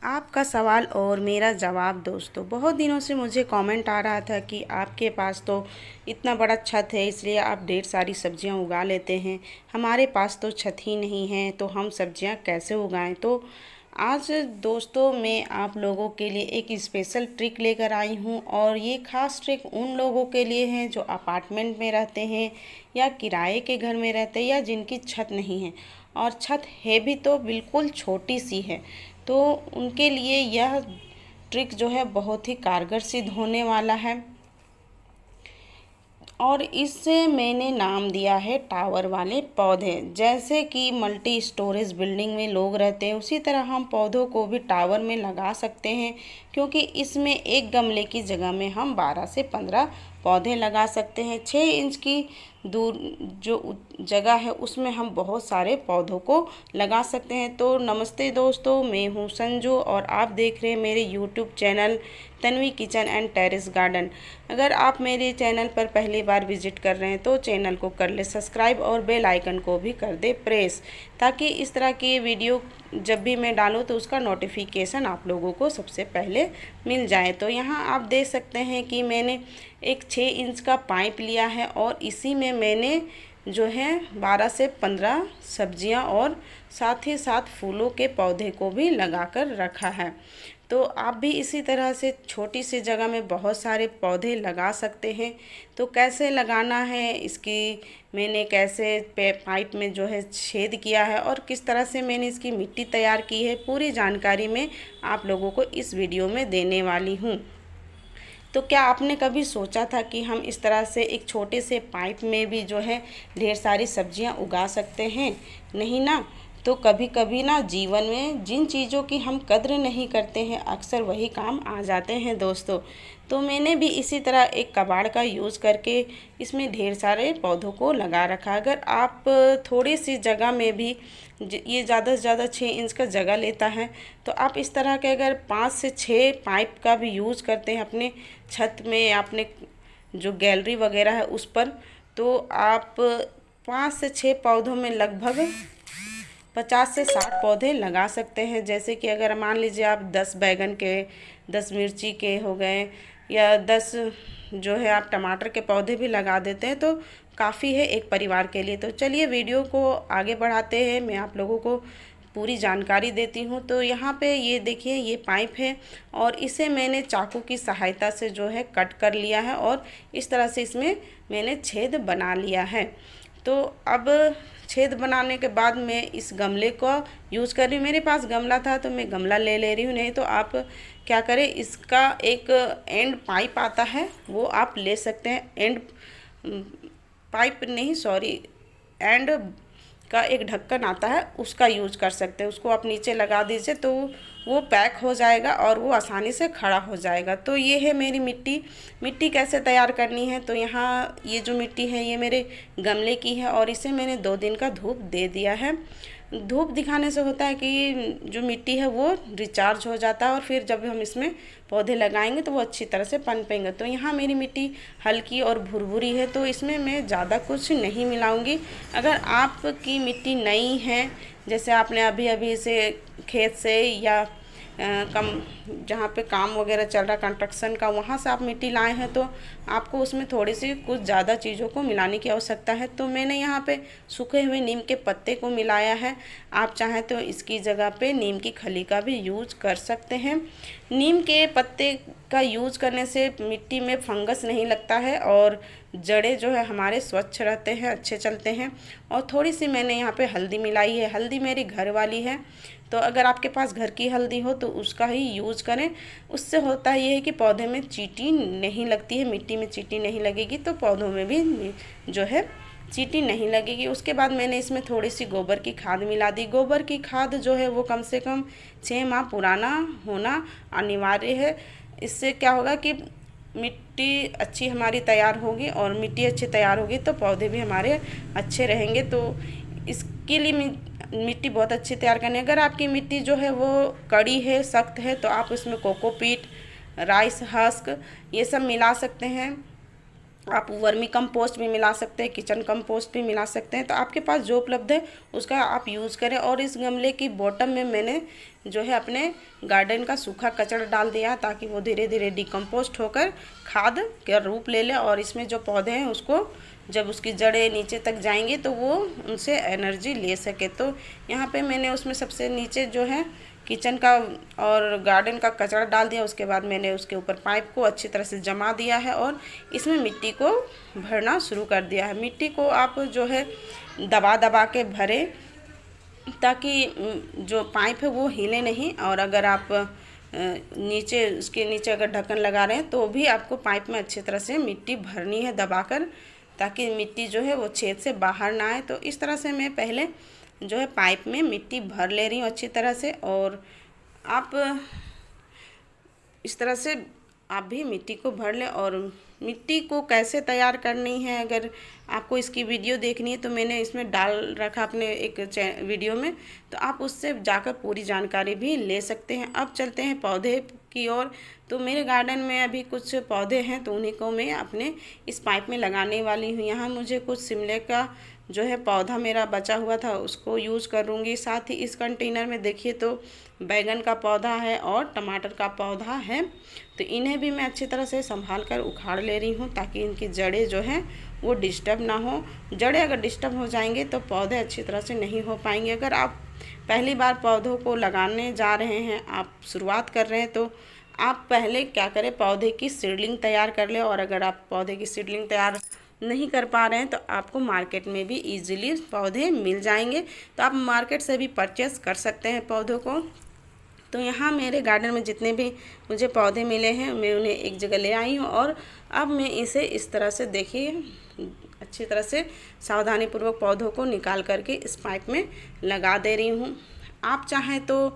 आपका सवाल और मेरा जवाब। दोस्तों, बहुत दिनों से मुझे कमेंट आ रहा था कि आपके पास तो इतना बड़ा छत है, इसलिए आप ढेर सारी सब्जियां उगा लेते हैं। हमारे पास तो छत ही नहीं है, तो हम सब्जियां कैसे उगाएं। तो आज दोस्तों मैं आप लोगों के लिए एक स्पेशल ट्रिक लेकर आई हूं, और ये ख़ास ट्रिक उन लोगों के लिए है जो अपार्टमेंट में रहते हैं या किराए के घर में रहते हैं या जिनकी छत नहीं है, और छत है भी तो बिल्कुल छोटी सी है। तो उनके लिए यह ट्रिक जो है बहुत ही कारगर सिद्ध होने वाला है, और इससे मैंने नाम दिया है टावर वाले पौधे। जैसे कि मल्टी स्टोरेज बिल्डिंग में लोग रहते हैं, उसी तरह हम पौधों को भी टावर में लगा सकते हैं, क्योंकि इसमें एक गमले की जगह में हम 12 से 15 पौधे लगा सकते हैं। 6 इंच की दूर जो जगह है उसमें हम बहुत सारे पौधों को लगा सकते हैं। तो नमस्ते दोस्तों, मैं हूँ संजू और आप देख रहे हैं मेरे YouTube channel Tanvi kitchen and terrace garden. अगर आप मेरे चैनल पर पहली बार विजिट कर रहे हैं तो चैनल को कर ले सब्सक्राइब और बेल आइकन को भी कर दे प्रेस, ताकि इस तरह की वीडियो जब भी मैं डालूँ तो उसका नोटिफिकेशन आप लोगों को सबसे पहले मिल जाए। तो यहाँ आप देख सकते हैं कि मैंने एक 6 इंच का पाइप लिया है, और इसी में मैंने जो है 12 से 15 सब्जियां और साथ ही साथ फूलों के पौधे को भी लगाकर रखा है। तो आप भी इसी तरह से छोटी सी जगह में बहुत सारे पौधे लगा सकते हैं। तो कैसे लगाना है, इसकी मैंने कैसे पाइप में जो है छेद किया है और किस तरह से मैंने इसकी मिट्टी तैयार की है, पूरी जानकारी मैं आप लोगों को इस वीडियो में देने वाली हूँ। तो क्या आपने कभी सोचा था कि हम इस तरह से एक छोटे से पाइप में भी जो है ढेर सारी सब्जियां उगा सकते हैं? नहीं ना। तो कभी कभी ना जीवन में जिन चीज़ों की हम कद्र नहीं करते हैं, अक्सर वही काम आ जाते हैं दोस्तों। तो मैंने भी इसी तरह एक कबाड़ का यूज़ करके इसमें ढेर सारे पौधों को लगा रखा। अगर आप थोड़ी सी जगह में भी, ये ज़्यादा से ज़्यादा 6 इंच का जगह लेता है, तो आप इस तरह के अगर 5 से 6 पाइप का भी यूज़ करते हैं अपने छत में या अपने जो गैलरी वगैरह है उस पर, तो आप 5 से 6 पौधों में लगभग 50 से 60 पौधे लगा सकते हैं। जैसे कि अगर मान लीजिए आप 10 बैगन के, 10 मिर्ची के हो गए, या 10 जो है आप टमाटर के पौधे भी लगा देते हैं, तो काफ़ी है एक परिवार के लिए। तो चलिए वीडियो को आगे बढ़ाते हैं, मैं आप लोगों को पूरी जानकारी देती हूँ। तो यहाँ पे ये देखिए, ये पाइप है और इसे मैंने चाकू की सहायता से जो है कट कर लिया है, और इस तरह से इसमें मैंने छेद बना लिया है। तो अब छेद बनाने के बाद मैं इस गमले को यूज़ कर रही हूँ। मेरे पास गमला था तो मैं गमला ले रही हूँ, नहीं तो आप क्या करें, इसका एक एंड पाइप आता है वो आप ले सकते हैं। एंड पाइप नहीं, सॉरी, एंड का एक ढक्कन आता है उसका यूज कर सकते हैं। उसको आप नीचे लगा दीजिए तो वो पैक हो जाएगा और वो आसानी से खड़ा हो जाएगा। तो ये है मेरी मिट्टी कैसे तैयार करनी है। तो यहाँ ये जो मिट्टी है ये मेरे गमले की है, और इसे मैंने 2 दिन का धूप दे दिया है। धूप दिखाने से होता है कि जो मिट्टी है वो रिचार्ज हो जाता है, और फिर जब हम इसमें पौधे लगाएंगे तो वो अच्छी तरह से पनपेंगे। तो यहाँ मेरी मिट्टी हल्की और भुरभुरी है, तो इसमें मैं ज़्यादा कुछ नहीं मिलाऊंगी। अगर आपकी मिट्टी नई है, जैसे आपने अभी अभी से खेत से या कम जहाँ पे काम वगैरह चल रहा कंस्ट्रक्शन का, वहाँ से आप मिट्टी लाए हैं, तो आपको उसमें थोड़ी सी कुछ ज़्यादा चीज़ों को मिलाने की आवश्यकता है। तो मैंने यहाँ पे सूखे हुए नीम के पत्ते को मिलाया है। आप चाहें तो इसकी जगह पे नीम की खली का भी यूज कर सकते हैं। नीम के पत्ते का यूज करने से मिट्टी में फंगस नहीं लगता है, और जड़ें जो है हमारे स्वच्छ रहते हैं, अच्छे चलते हैं। और थोड़ी सी मैंने यहाँ पे हल्दी मिलाई है। हल्दी मेरी घर वाली है, तो अगर आपके पास घर की हल्दी हो तो उसका ही यूज़ करें। उससे होता है ये है कि पौधे में चींटी नहीं लगती है, मिट्टी में चींटी नहीं लगेगी, तो पौधों में भी जो है चींटी नहीं लगेगी। उसके बाद मैंने इसमें थोड़ी सी गोबर की खाद मिला दी। गोबर की खाद जो है वो कम से कम 6 माह पुराना होना अनिवार्य है। इससे क्या होगा कि मिट्टी अच्छी हमारी तैयार होगी, और मिट्टी अच्छी तैयार होगी तो पौधे भी हमारे अच्छे रहेंगे। तो इसके लिए मिट्टी बहुत अच्छी तैयार करनी है। अगर आपकी मिट्टी जो है वो कड़ी है, सख्त है, तो आप उसमें कोकोपीट, राइस हस्क ये सब मिला सकते हैं। आप वर्मी कंपोस्ट भी मिला सकते हैं, किचन कंपोस्ट भी मिला सकते हैं। तो आपके पास जो उपलब्ध है उसका आप यूज़ करें। और इस गमले की बॉटम में मैंने जो है अपने गार्डन का सूखा कचरा डाल दिया ताकि वो धीरे धीरे डिकम्पोस्ट होकर खाद का रूप ले ले और इसमें जो पौधे हैं उसको जब उसकी जड़ें नीचे तक जाएंगी तो वो उनसे एनर्जी ले सके। तो यहाँ पे मैंने उसमें सबसे नीचे जो है किचन का और गार्डन का कचरा डाल दिया। उसके बाद मैंने उसके ऊपर पाइप को अच्छी तरह से जमा दिया है और इसमें मिट्टी को भरना शुरू कर दिया है। मिट्टी को आप जो है दबा दबा के भरें ताकि जो पाइप है वो हिले नहीं। और अगर आप नीचे उसके नीचे अगर ढक्कन लगा रहे हैं तो भी आपको पाइप में अच्छी तरह से मिट्टी भरनी है दबाकर, ताकि मिट्टी जो है वो छेद से बाहर ना आए। तो इस तरह से मैं पहले जो है पाइप में मिट्टी भर ले रही हूँ अच्छी तरह से। और आप इस तरह से आप भी मिट्टी को भर लें। और मिट्टी को कैसे तैयार करनी है अगर आपको इसकी वीडियो देखनी है तो मैंने इसमें डाल रखा अपने एक वीडियो में, तो आप उससे जाकर पूरी जानकारी भी ले सकते हैं। अब चलते हैं पौधे की ओर। तो मेरे गार्डन में अभी कुछ पौधे हैं तो उन्हीं को मैं अपने इस पाइप में लगाने वाली हूँ। यहाँ मुझे कुछ शिमले का जो है पौधा मेरा बचा हुआ था उसको यूज़ करूँगी। साथ ही इस कंटेनर में देखिए तो बैगन का पौधा है और टमाटर का पौधा है। तो इन्हें भी मैं अच्छी तरह से संभाल कर उखाड़ ले रही हूँ ताकि इनकी जड़ें जो हैं वो डिस्टर्ब ना हो। जड़ें अगर डिस्टर्ब हो जाएंगे तो पौधे अच्छी तरह से नहीं हो पाएंगे। अगर आप पहली बार पौधों को लगाने जा रहे हैं, आप शुरुआत कर रहे हैं, तो आप पहले क्या करें, पौधे की सीडलिंग तैयार कर लें। और अगर आप पौधे की सीडलिंग तैयार नहीं कर पा रहे हैं तो आपको मार्केट में भी इजीली पौधे मिल जाएंगे, तो आप मार्केट से भी परचेस कर सकते हैं पौधों को। तो यहाँ मेरे गार्डन में जितने भी मुझे पौधे मिले हैं मैं उन्हें एक जगह ले आई हूँ और अब मैं इसे इस तरह से देखिए अच्छी तरह से सावधानीपूर्वक पौधों को निकाल करके इस पाइप में लगा दे रही हूँ। आप चाहें तो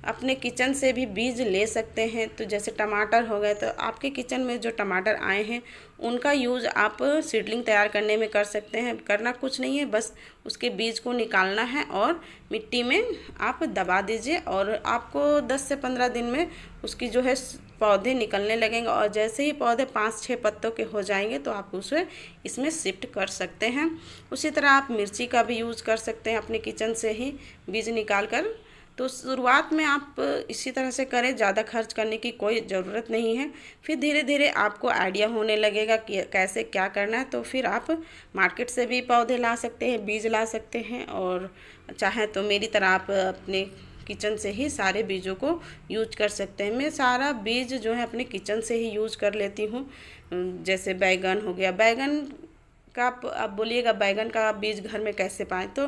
अपने किचन से भी बीज ले सकते हैं। तो जैसे टमाटर हो गए तो आपके किचन में जो टमाटर आए हैं उनका यूज़ आप सीडलिंग तैयार करने में कर सकते हैं। करना कुछ नहीं है, बस उसके बीज को निकालना है और मिट्टी में आप दबा दीजिए और आपको 10 से 15 दिन में उसकी जो है पौधे निकलने लगेंगे। और जैसे ही पौधे 5-6 पत्तों के हो जाएंगे तो आप उसे इसमें शिफ्ट कर सकते हैं। उसी तरह आप मिर्ची का भी यूज़ कर सकते हैं अपने किचन से ही बीज निकाल कर। तो शुरुआत में आप इसी तरह से करें, ज़्यादा खर्च करने की कोई ज़रूरत नहीं है। फिर धीरे धीरे आपको आइडिया होने लगेगा कि कैसे क्या करना है, तो फिर आप मार्केट से भी पौधे ला सकते हैं, बीज ला सकते हैं। और चाहे तो मेरी तरह आप अपने किचन से ही सारे बीजों को यूज कर सकते हैं। मैं सारा बीज जो है अपने किचन से ही यूज कर लेती हूँ। जैसे बैगन हो गया, बैगन का आप बोलिएगा बैगन का बीज घर में कैसे पाएँ, तो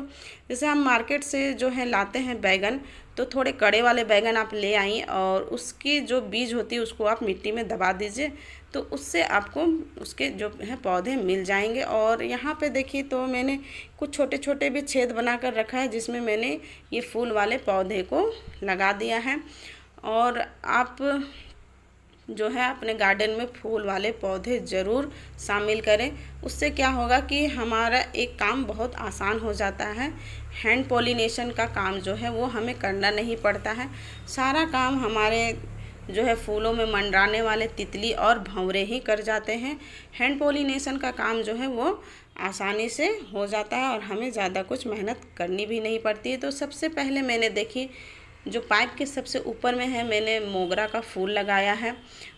जैसे हम मार्केट से जो है लाते हैं बैगन, तो थोड़े कड़े वाले बैगन आप ले आइए और उसकी जो बीज होती है उसको आप मिट्टी में दबा दीजिए, तो उससे आपको उसके जो है पौधे मिल जाएंगे। और यहाँ पे देखिए तो मैंने कुछ छोटे छोटे भी छेद बना कर रखा है जिसमें मैंने ये फूल वाले पौधे को लगा दिया है। और आप जो है अपने गार्डन में फूल वाले पौधे ज़रूर शामिल करें। उससे क्या होगा कि हमारा एक काम बहुत आसान हो जाता है। हैंड पॉलिनेशन का काम जो है वो हमें करना नहीं पड़ता है। सारा काम हमारे जो है फूलों में मंडराने वाले तितली और भंवरे ही कर जाते हैं। हैंड पॉलिनेशन का काम जो है वो आसानी से हो जाता है और हमें ज़्यादा कुछ मेहनत करनी भी नहीं पड़ती है। तो सबसे पहले मैंने देखी जो पाइप के सबसे ऊपर में है मैंने मोगरा का फूल लगाया है।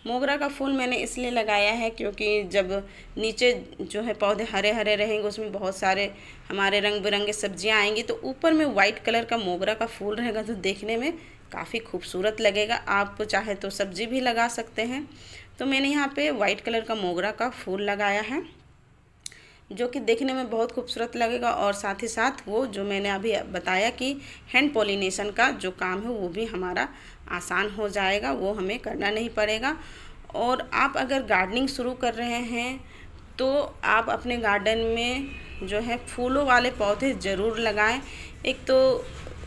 मोगरा का फूल मैंने इसलिए लगाया है क्योंकि जब नीचे जो है पौधे हरे हरे रहेंगे उसमें बहुत सारे हमारे रंग बिरंगे सब्जियां आएंगी, तो ऊपर में वाइट कलर का मोगरा का फूल रहेगा तो देखने में काफ़ी खूबसूरत लगेगा। आप चाहे तो सब्जी भी लगा सकते हैं। तो मैंने यहाँ पे वाइट कलर का मोगरा का फूल लगाया है जो कि देखने में बहुत खूबसूरत लगेगा। और साथ ही साथ वो जो मैंने अभी बताया कि हैंड पॉलिनेशन का जो काम है वो भी हमारा आसान हो जाएगा, वो हमें करना नहीं पड़ेगा। और आप अगर गार्डनिंग शुरू कर रहे हैं तो आप अपने गार्डन में जो है फूलों वाले पौधे ज़रूर लगाएं। एक तो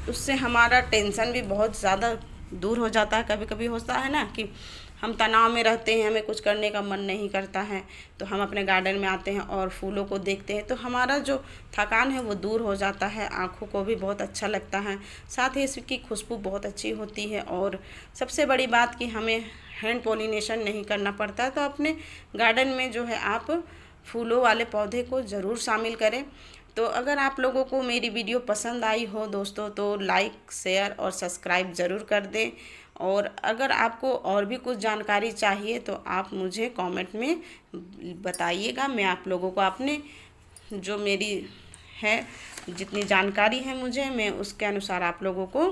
उससे हमारा टेंशन भी बहुत ज़्यादा दूर हो जाता है। कभी कभी होता है ना कि हम तनाव में रहते हैं, हमें कुछ करने का मन नहीं करता है, तो हम अपने गार्डन में आते हैं और फूलों को देखते हैं तो हमारा जो थकान है वो दूर हो जाता है, आँखों को भी बहुत अच्छा लगता है, साथ ही इसकी खुशबू बहुत अच्छी होती है। और सबसे बड़ी बात कि हमें हैंड पॉलिनेशन नहीं करना पड़ता है। तो अपने गार्डन में जो है आप फूलों वाले पौधे को ज़रूर शामिल करें। तो अगर आप लोगों को मेरी वीडियो पसंद आई हो दोस्तों तो लाइक शेयर और सब्सक्राइब ज़रूर कर दें। और अगर आपको और भी कुछ जानकारी चाहिए तो आप मुझे कमेंट में बताइएगा। मैं आप लोगों को अपने जो मेरी है जितनी जानकारी है मुझे, मैं उसके अनुसार आप लोगों को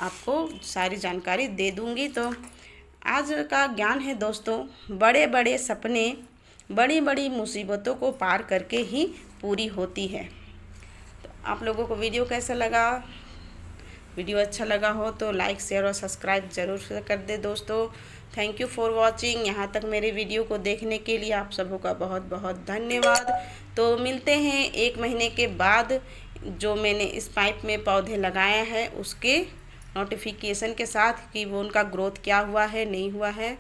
आपको सारी जानकारी दे दूंगी। तो आज का ज्ञान है दोस्तों, बड़े बड़े सपने बड़ी बड़ी मुसीबतों को पार करके ही पूरी होती है। तो आप लोगों को वीडियो कैसा लगा? वीडियो अच्छा लगा हो तो लाइक शेयर और सब्सक्राइब ज़रूर से कर दे दोस्तों। Thank you for watching. यहाँ तक मेरे वीडियो को देखने के लिए आप सबों का बहुत बहुत धन्यवाद। तो मिलते हैं 1 महीने के बाद, जो मैंने इस पाइप में पौधे लगाए हैं उसके नोटिफिकेशन के साथ कि वो उनका ग्रोथ क्या हुआ है नहीं हुआ है।